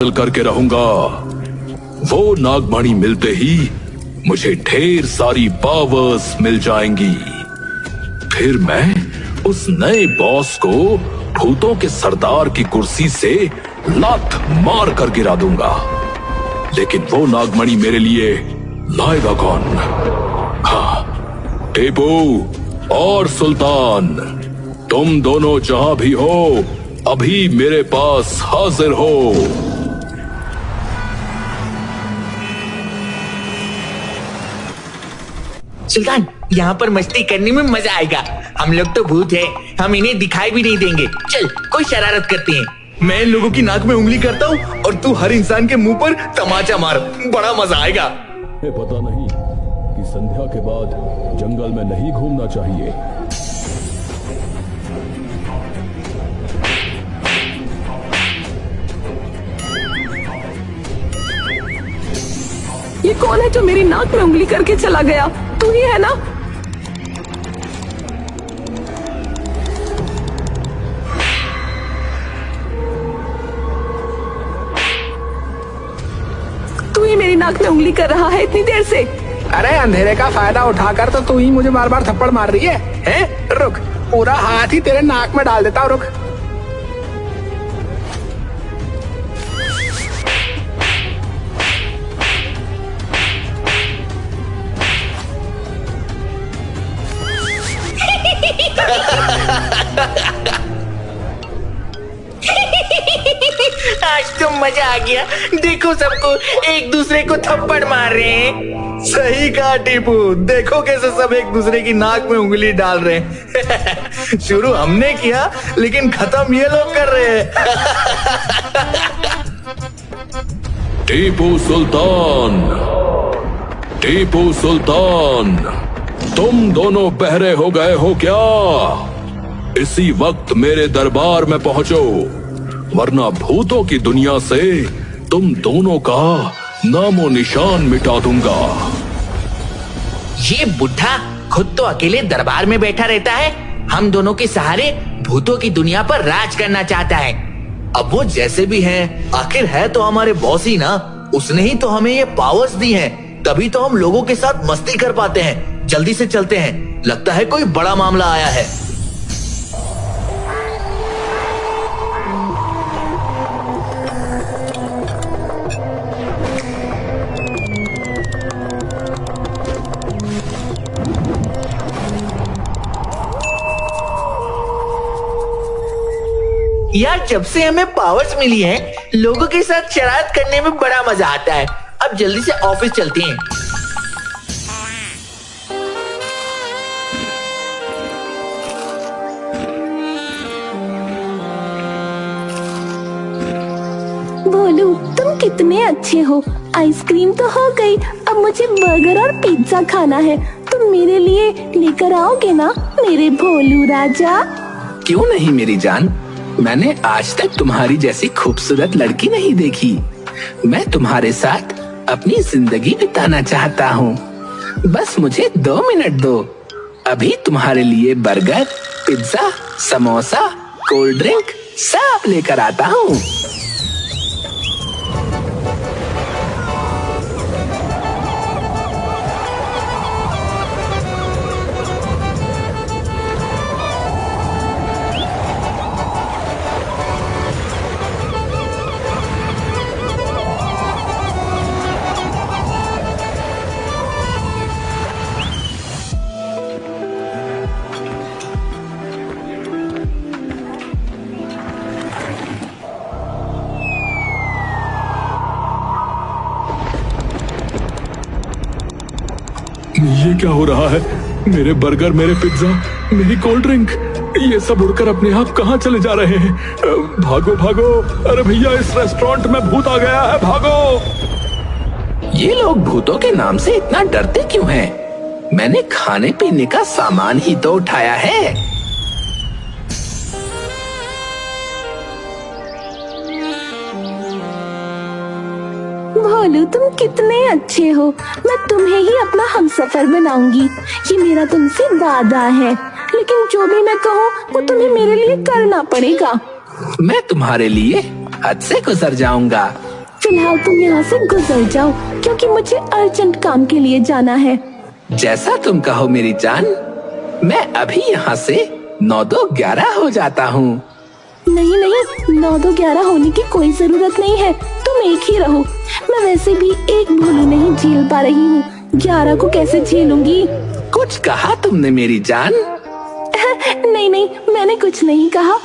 करके रहूंगा। वो नागमणि मिलते ही मुझे ढेर सारी पावर्स मिल जाएंगी। फिर मैं उस नए बॉस को भूतों के सरदार की कुर्सी से लात मार कर गिरा दूंगा। लेकिन वो नागमणि मेरे लिए लाएगा कौन? हाँ, टीपू और सुल्तान, तुम दोनों जहां भी हो अभी मेरे पास हाजिर हो। सुल्तान, यहाँ पर मस्ती करने में मजा आएगा। हम लोग तो भूत हैं, हम इन्हें दिखाई भी नहीं देंगे। चल कोई शरारत करते हैं। मैं इन लोगों की नाक में उंगली करता हूँ और तू हर इंसान के मुंह पर तमाचा मार, बड़ा मजा आएगा। पता नहीं कि संध्या के बाद जंगल में नहीं घूमना चाहिए। ये कौन है जो मेरी नाक में उंगली करके चला गया? तू ही है ना? तू ही मेरी नाक में उंगली कर रहा है इतनी देर से। अरे अंधेरे का फायदा उठाकर तो तू ही मुझे बार बार थप्पड़ मार रही है, हैं? रुक, पूरा हाथ ही तेरे नाक में डाल देता हूँ, रुक। आज तो मजा आ गया। देखो सबको एक दूसरे को थप्पड़ मार रहे हैं। सही कहा टीपू, देखो कैसे सब एक दूसरे की नाक में उंगली डाल रहे हैं। शुरू हमने किया लेकिन खत्म ये लोग कर रहे हैं। टीपू सुल्तान, टीपू सुल्तान, तुम दोनों बहरे हो गए हो क्या? इसी वक्त मेरे दरबार में पहुंचो, वरना भूतों की दुनिया से तुम दोनों का नामो निशान मिटा दूंगा। ये बुढ़ा खुद तो अकेले दरबार में बैठा रहता है, हम दोनों के सहारे भूतों की दुनिया पर राज करना चाहता है। अब वो जैसे भी हैं, आखिर है तो हमारे बॉस ही ना। उसने ही तो हमें ये पावर्स दी हैं, तभी तो हम लोगों के साथ मस्ती कर पाते हैं। जल्दी से चलते हैं, लगता है कोई बड़ा मामला आया है। यार, जब से हमें पावर्स मिली हैं, लोगों के साथ शरारत करने में बड़ा मजा आता है। अब जल्दी से ऑफिस चलते हैं। भोलू, तुम कितने अच्छे हो। आइसक्रीम तो हो गई, अब मुझे बर्गर और पिज्जा खाना है। तुम मेरे लिए लेकर आओगे ना मेरे भोलू राजा? क्यों नहीं मेरी जान, मैंने आज तक तुम्हारी जैसी खूबसूरत लड़की नहीं देखी। मैं तुम्हारे साथ अपनी जिंदगी बिताना चाहता हूँ। बस मुझे 2 मिनट दो, अभी तुम्हारे लिए burger, pizza, samosa, cold drink सब लेकर आता हूँ। ये क्या हो रहा है? मेरे बर्गर, मेरे पिज्जा, मेरी कोल्ड ड्रिंक, ये सब उड़कर अपने आप कहाँ चले जा रहे हैं? भागो भागो! अरे भैया, इस रेस्टोरेंट में भूत आ गया है, भागो! ये लोग भूतों के नाम से इतना डरते क्यों हैं? मैंने खाने पीने का सामान ही तो उठाया है। भोलू, तुम कितने अच्छे हो। मैं तुम्हें ही अपना हमसफर बनाऊंगी। ये मेरा तुमसे वादा है, लेकिन जो भी मैं कहूँ वो तुम्हें मेरे लिए करना पड़ेगा। मैं तुम्हारे लिए हद से गुजर जाऊंगा। फिलहाल तुम यहाँ से गुजर जाओ क्योंकि मुझे अर्जेंट काम के लिए जाना है। जैसा तुम कहो मेरी जान, मैं अभी यहाँ से 9-2-11 हो जाता हूँ। नहीं नहीं, 9-2-11 होने की कोई जरूरत नहीं है, तुम एक ही रहो। मैं वैसे भी एक भोलू नहीं झेल पा रही हूँ, 11 को कैसे झेलूंगी? कुछ कहा तुमने मेरी जान? नहीं नहीं, मैंने कुछ नहीं कहा।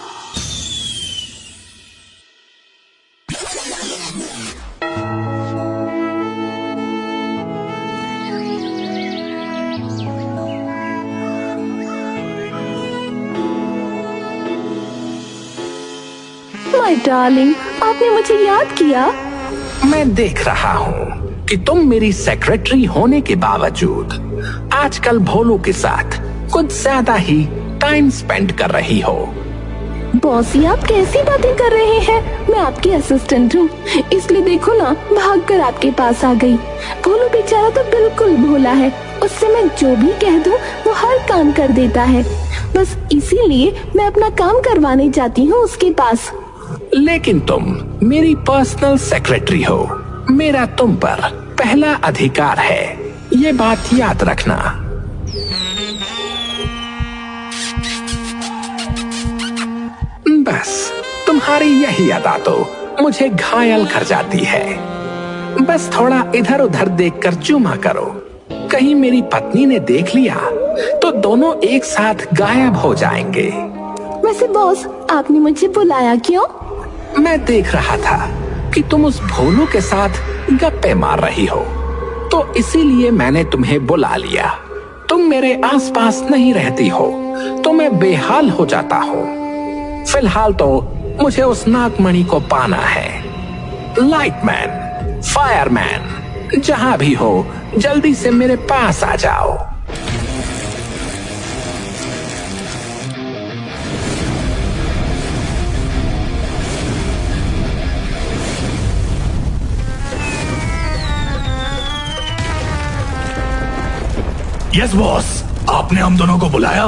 माय डार्लिंग, आपने मुझे याद किया? मैं देख रहा हूँ कि तुम मेरी सेक्रेटरी होने के बावजूद आजकल भोलू के साथ कुछ ज्यादा ही टाइम स्पेंड कर रही हो। बॉस, ये आप कैसी बातें कर रहे हैं? मैं आपकी असिस्टेंट हूँ, इसलिए देखो ना, भागकर आपके पास आ गई। भोलू बेचारा तो बिल्कुल भोला है, उससे मैं जो भी कह दूँ वो हर काम कर देता है। बस इसीलिए मैं अपना काम करवाने जाती हूँ उसके पास। लेकिन तुम मेरी पर्सनल सेक्रेटरी हो, मेरा तुम पर पहला अधिकार है, ये बात याद रखना। बस तुम्हारी यही अदा तो मुझे घायल कर जाती है। बस थोड़ा इधर उधर देखकर चूमा करो, कहीं मेरी पत्नी ने देख लिया तो दोनों एक साथ गायब हो जाएंगे। वैसे बॉस, आपने मुझे बुलाया क्यों? मैं देख रहा था कि तुम उस भोलू के साथ गप्पे मार रही हो, तो इसीलिए मैंने तुम्हें बुला लिया। तुम मेरे आसपास नहीं रहती हो तो मैं बेहाल हो जाता हूँ। फिलहाल तो मुझे उस नागमणि को पाना है। लाइटमैन, फायरमैन, जहां भी हो जल्दी से मेरे पास आ जाओ। यस बॉस, आपने हम दोनों को बुलाया?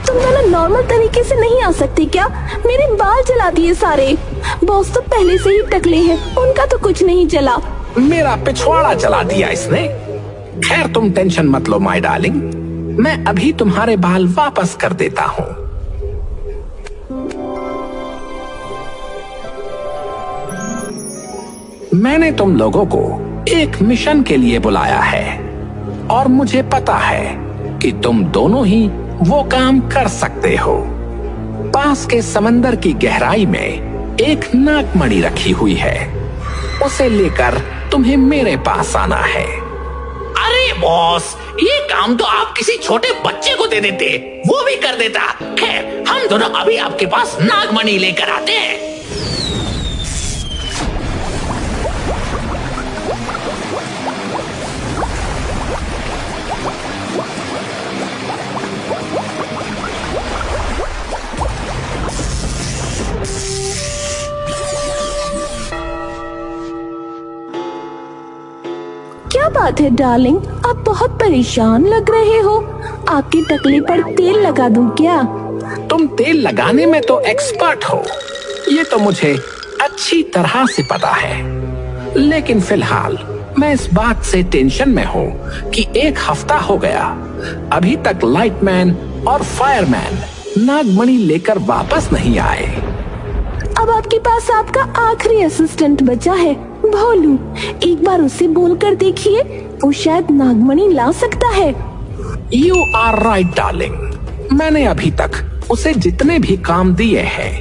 तुम दोनों नॉर्मल तरीके से नहीं आ सकते क्या? मेरे बाल जला दिए सारे। बॉस तो पहले से ही टकले हैं, उनका तो कुछ नहीं जला। मेरा पिछवाड़ा जला दिया इसने। खैर तुम टेंशन मत लो माय डार्लिंग, मैं अभी तुम्हारे बाल वापस कर देता हूँ। मैंने तुम लोगों को एक मिशन के लिए बुलाया है और मुझे पता है कि तुम दोनों ही वो काम कर सकते हो। पास के समंदर की गहराई में एक नागमणि रखी हुई है, उसे लेकर तुम्हें मेरे पास आना है। अरे बॉस, ये काम तो आप किसी छोटे बच्चे को दे देते, वो भी कर देता। खैर, हम दोनों अभी आपके पास नागमणि लेकर आते हैं। क्या बात है डार्लिंग, आप बहुत परेशान लग रहे हो। आपके टकले पर तेल लगा दूं क्या? तुम तेल लगाने में तो एक्सपर्ट हो, ये तो मुझे अच्छी तरह से पता है। लेकिन फिलहाल मैं इस बात से टेंशन में हूँ कि 1 हफ्ता हो गया, अभी तक लाइटमैन और फायरमैन नागमणि लेकर वापस नहीं आए। अब आपके पास आपका आखिरी असिस्टेंट बचा है, भोलू। एक बार उससे बोल कर देखिए, वो शायद नागमणि ला सकता है। यू आर राइट डार्लिंग, मैंने अभी तक उसे जितने भी काम दिए हैं,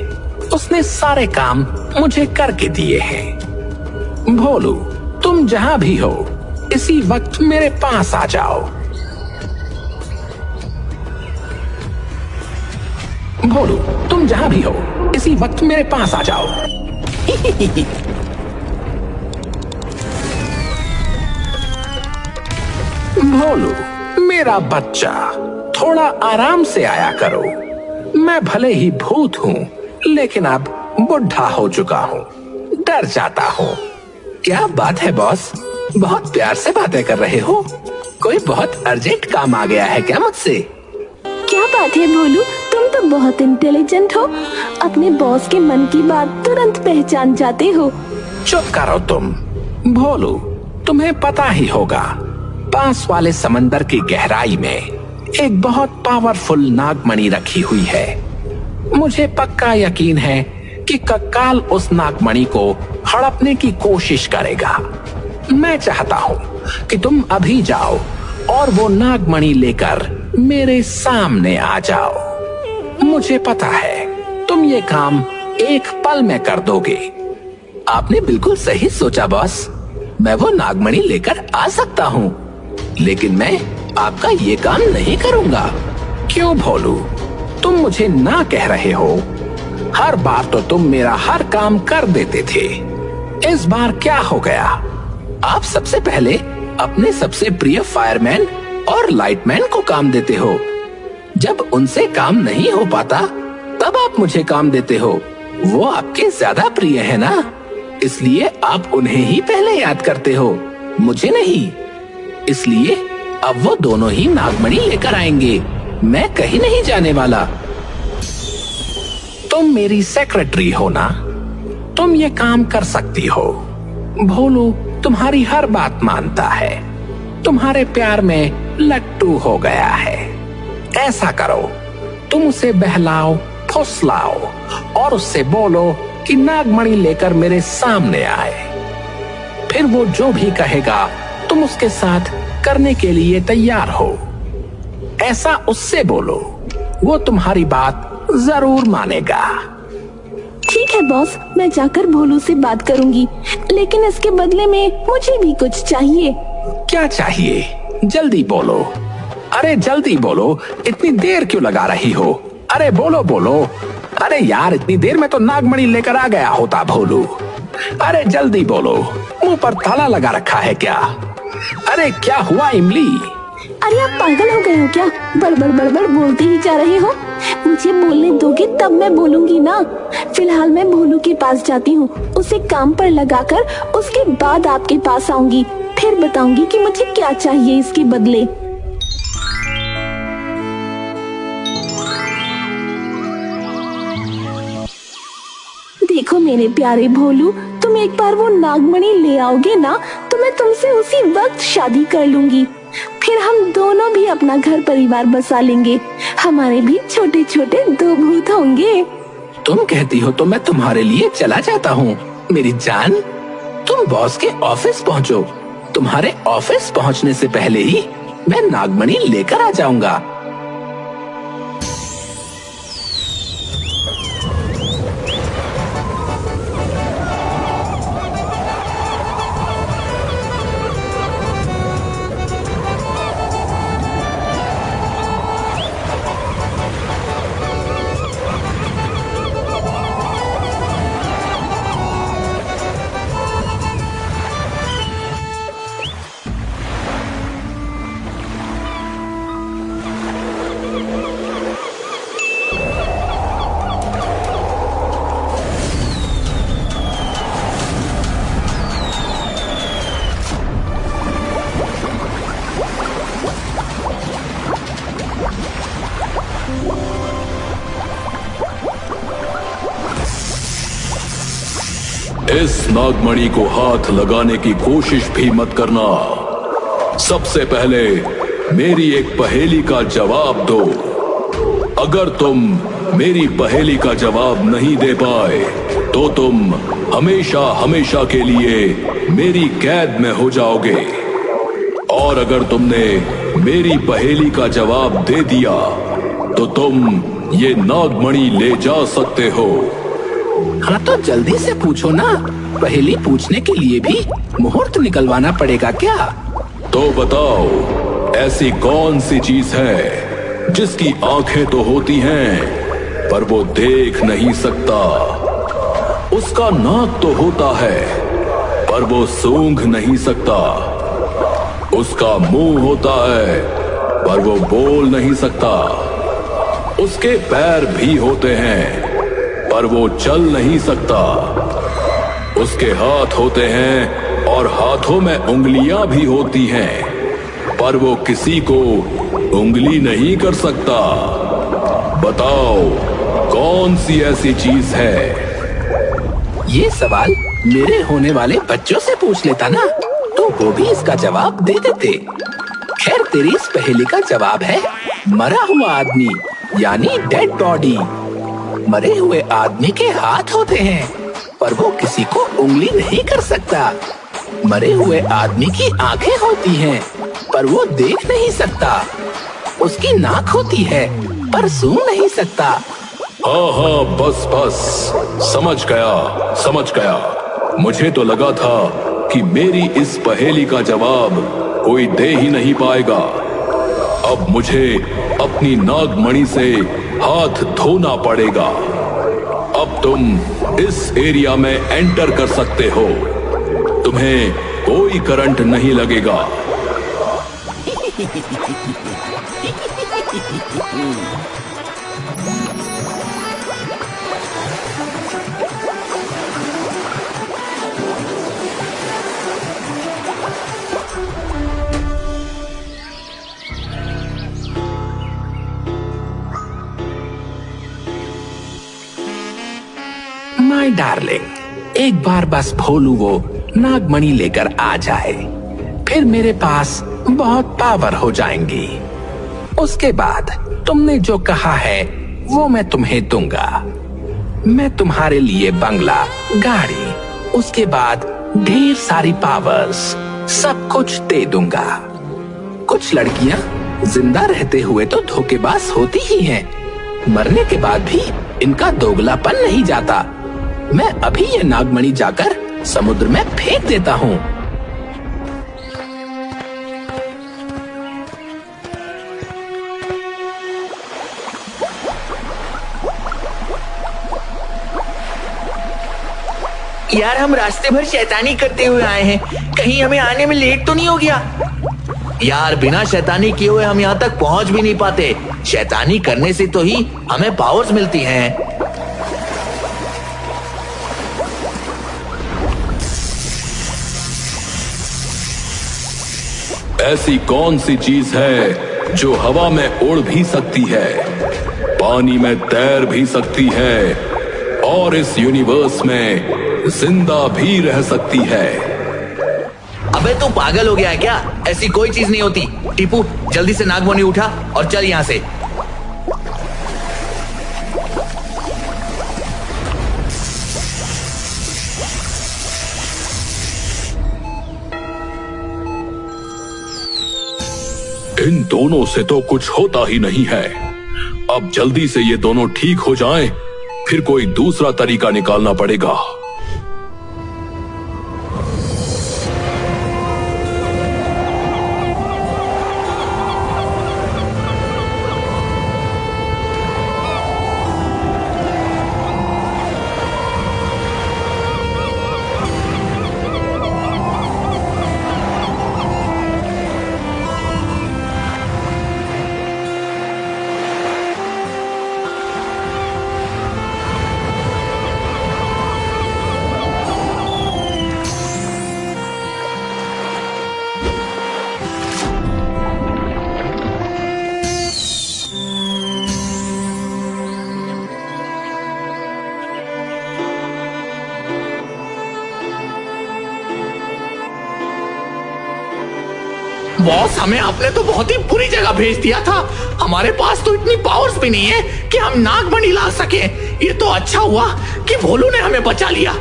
उसने सारे काम मुझे करके दिए हैं। भोलू, तुम जहां भी हो इसी वक्त मेरे पास आ जाओ। भोलू, तुम जहां भी हो इसी वक्त मेरे पास आ जाओ। भोलू, मेरा बच्चा, थोड़ा आराम से आया करो। मैं भले ही भूत हूँ, लेकिन अब बुढ़ा हो चुका हूँ, डर जाता हूँ। क्या बात है बॉस, बहुत प्यार से बातें कर रहे हो। कोई बहुत अर्जेंट काम आ गया है क्या मुझसे? क्या बात है भोलू, तुम तो बहुत इंटेलिजेंट हो, अपने बॉस के मन की बात तुरंत पहचान जाते हो। चुप करो तुम। भोलू, तुम्हें पता ही होगा, पास वाले समंदर की गहराई में एक बहुत पावरफुल नागमणि रखी हुई है। मुझे पक्का यकीन है कि कक्काल उस नागमणि को हड़पने की कोशिश करेगा। मैं चाहता हूँ कि तुम अभी जाओ और वो नागमणि लेकर मेरे सामने आ जाओ। मुझे पता है तुम ये काम एक पल में कर दोगे। आपने बिल्कुल सही सोचा बॉस, मैं वो नागमणि लेकर आ सकता हूँ, लेकिन मैं आपका ये काम नहीं करूंगा। क्यों भोलू, तुम मुझे ना कह रहे हो? हर बार तो तुम मेरा हर काम कर देते थे, इस बार क्या हो गया? आप सबसे पहले अपने सबसे प्रिय फायरमैन और लाइटमैन को काम देते हो। जब उनसे काम नहीं हो पाता तब आप मुझे काम देते हो। वो आपके ज्यादा प्रिय है ना, इसलिए आप उन्हें ही पहले याद करते हो, मुझे नहीं। इसलिए अब वो दोनों ही नागमणि लेकर आएंगे, मैं कहीं नहीं जाने वाला। तुम मेरी सेक्रेटरी हो ना, तुम ये काम कर सकती हो। भोलू तुम्हारी हर बात मानता है, तुम्हारे प्यार में लट्टू हो गया है। ऐसा करो, तुम उसे बहलाओ फुसलाओ और उससे बोलो कि नागमणि लेकर मेरे सामने आए। फिर वो जो भी कहेगा तुम उसके साथ करने के लिए तैयार हो। ऐसा उससे बोलो, वो तुम्हारी बात जरूर मानेगा। ठीक है बॉस, मैं जाकर भोलू से बात करूंगी, लेकिन इसके बदले में मुझे भी कुछ चाहिए। क्या चाहिए? जल्दी बोलो। अरे जल्दी बोलो, इतनी देर क्यों लगा रही हो? अरे बोलो बोलो। अरे यार, इतनी देर में तो नागमणि लेकर आ गया होता भोलू। अरे जल्दी बोलो, मुंह पर ताला लगा रखा है क्या? अरे क्या हुआ इमली? अरे आप पागल हो गए हो क्या? बड़बड़ बड़बड़ बोलते ही जा रहे हो। मुझे बोलने दोगे तब मैं बोलूंगी ना। फिलहाल मैं भोलू के पास जाती हूँ, उसे काम पर लगाकर उसके बाद आपके पास आऊंगी, फिर बताऊंगी कि मुझे क्या चाहिए इसके बदले। देखो मेरे प्यारे भोलू, तुम एक बार वो नागमणि ले आओगे ना तो मैं तुमसे उसी वक्त शादी कर लूंगी। फिर हम दोनों भी अपना घर परिवार बसा लेंगे, हमारे भी छोटे छोटे 2 भूत होंगे। तुम कहती हो तो मैं तुम्हारे लिए चला जाता हूँ मेरी जान। तुम बॉस के ऑफिस पहुँचो, तुम्हारे ऑफिस पहुँचने से पहले ही मैं नागमणि लेकर आ जाऊंगा। इस नागमणि को हाथ लगाने की कोशिश भी मत करना। सबसे पहले मेरी एक पहेली का जवाब दो। अगर तुम मेरी पहेली का जवाब नहीं दे पाए तो तुम हमेशा हमेशा के लिए मेरी कैद में हो जाओगे। और अगर तुमने मेरी पहेली का जवाब दे दिया तो तुम ये नागमणि ले जा सकते हो। हाँ तो जल्दी से पूछो ना, पहेली पूछने के लिए भी मुहूर्त निकलवाना पड़ेगा क्या? तो बताओ, ऐसी कौन सी चीज है जिसकी आंखें तो होती हैं पर वो देख नहीं सकता, उसका नाक तो होता है पर वो सूंघ नहीं सकता, उसका मुंह होता है पर वो बोल नहीं सकता, उसके पैर भी होते हैं पर वो चल नहीं सकता, उसके हाथ होते हैं और हाथों में उंगलियां भी होती हैं पर वो किसी को उंगली नहीं कर सकता। बताओ कौन सी ऐसी चीज है? ये सवाल मेरे होने वाले बच्चों से पूछ लेता ना, तो वो भी इसका जवाब दे देते। खैर, तेरी इस पहेली का जवाब है मरा हुआ आदमी, यानी डेड बॉडी। मरे हुए आदमी के हाथ होते हैं, पर वो किसी को उंगली नहीं कर सकता। मरे हुए आदमी की आंखें होती हैं, पर वो देख नहीं सकता। उसकी नाक होती है, पर सूंघ नहीं सकता। हाँ, बस बस, समझ गया। मुझे तो लगा था कि मेरी इस पहेली का जवाब कोई दे ही नहीं पाएगा। अब मुझे अपनी नागमणि से हाथ धोना पड़ेगा। अब तुम इस एरिया में एंटर कर सकते हो। तुम्हें कोई करंट नहीं लगेगा। माय डार्लिंग, एक बार बस भोलू वो नागमणि लेकर आ जाए, फिर मेरे पास बहुत पावर हो जाएंगी। उसके बाद तुमने जो कहा है वो मैं तुम्हें दूंगा। मैं तुम्हारे लिए बंगला, गाड़ी, उसके बाद ढेर सारी पावर्स, सब कुछ दे दूंगा। कुछ लड़कियां जिंदा रहते हुए तो धोखेबाज होती ही हैं, मरने के बाद भी इनका दोगलापन नहीं जाता। मैं अभी ये नागमणि जाकर समुद्र में फेंक देता हूँ। यार, हम रास्ते भर शैतानी करते हुए आए हैं, कहीं हमें आने में लेट तो नहीं हो गया? यार, बिना शैतानी किए हुए हम यहाँ तक पहुँच भी नहीं पाते। शैतानी करने से तो ही हमें पावर्स मिलती हैं। ऐसी कौन सी चीज है जो हवा में उड़ भी सकती है, पानी में तैर भी सकती है और इस यूनिवर्स में जिंदा भी रह सकती है? अबे तू पागल हो गया है क्या? ऐसी कोई चीज नहीं होती। टीपू, जल्दी से नागमणि उठा और चल यहाँ से। इन दोनों से तो कुछ होता ही नहीं है। अब जल्दी से ये दोनों ठीक हो जाएं, फिर कोई दूसरा तरीका निकालना पड़ेगा। बॉस, हमें आपने तो बहुत ही बुरी जगह भेज दिया था। हमारे पास तो इतनी पावर्स भी नहीं है कि हम नागमणि ला सके। ये तो अच्छा हुआ कि भोलू ने हमें बचा लिया।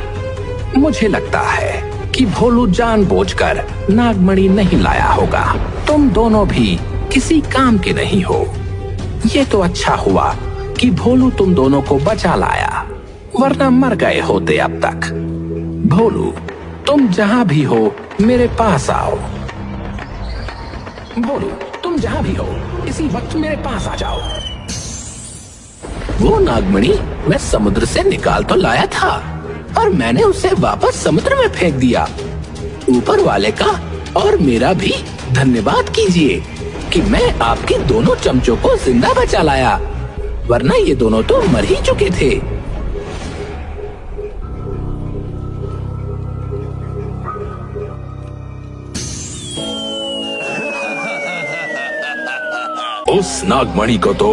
मुझे लगता है कि भोलू जानबूझकर नागमणि नहीं लाया होगा। तुम दोनों भी किसी काम के नहीं हो। ये तो अच्छा हुआ कि भोलू तुम दोनों को बचा लाया, वरना मर गए होते अब तक। भोलू, तुम जहाँ भी हो मेरे पास आओ। भोलू, तुम जहाँ भी हो इसी वक्त मेरे पास आ जाओ। वो नागमणि मैं समुद्र से निकाल तो लाया था, और मैंने उसे वापस समुद्र में फेंक दिया। ऊपर वाले का और मेरा भी धन्यवाद कीजिए कि मैं आपके दोनों चमचों को जिंदा बचा लाया, वरना ये दोनों तो मर ही चुके थे। उस नागमणि को तो